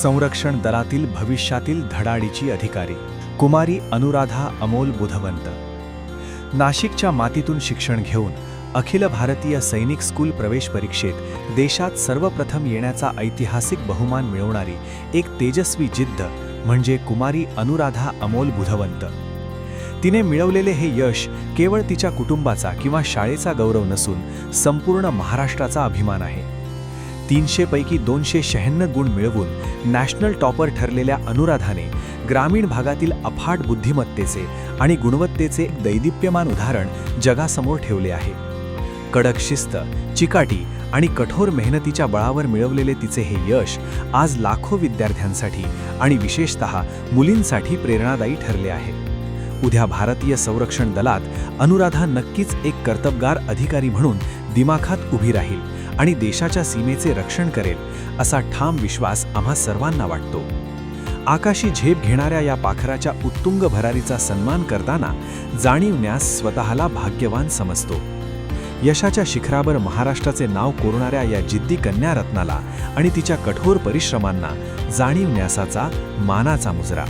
संरक्षण दलातील भविष्यातील धडाडीची अधिकारी कुमारी अनुराधा अमोल बुधवंत. नाशिकच्या मातीतून शिक्षण घेऊन अखिल भारतीय सैनिक स्कूल प्रवेश परीक्षेत देशात सर्वप्रथम येण्याचा ऐतिहासिक बहुमान मिळवणारी एक तेजस्वी जिद्द म्हणजे कुमारी अनुराधा अमोल बुधवंत. तिने मिळवलेले हे यश केवळ तिच्या कुटुंबाचा किंवा शाळेचा गौरव नसून संपूर्ण महाराष्ट्राचा अभिमान आहे. 300 पैकी 296 गुण मिळवून नॅशनल टॉपर ठरलेल्या अनुराधाने ग्रामीण भागातील अफाट बुद्धिमत्तेचे आणि गुणवत्तेचे एक दैदिप्यमान उदाहरण जगासमोर ठेवले आहे. कडक शिस्त, चिकाटी आणि कठोर मेहनतीच्या बळावर मिळवलेले तिचे हे यश आज लाखो विद्यार्थ्यांसाठी आणि विशेषतः मुलींसाठी प्रेरणादायी ठरले आहे. उद्या भारतीय संरक्षण दलात अनुराधा नक्कीच एक कर्तबगार अधिकारी म्हणून दिमाखात उभी राहील आणि देशाच्या सीमेचे रक्षण करेल असा ठाम विश्वास आम्हा सर्वांना वाटतो. आकाशी झेप घेणाऱ्या या पाखराच्या उत्तुंग भरारीचा सन्मान करताना जाणीवण्यास स्वतःला भाग्यवान समजतो. यशाच्या शिखरावर महाराष्ट्राचे नाव कोरणाऱ्या या जिद्दी कन्या रत्नाला आणि तिच्या कठोर परिश्रमांना जाणीवण्यासाचा मानाचा मुजरा.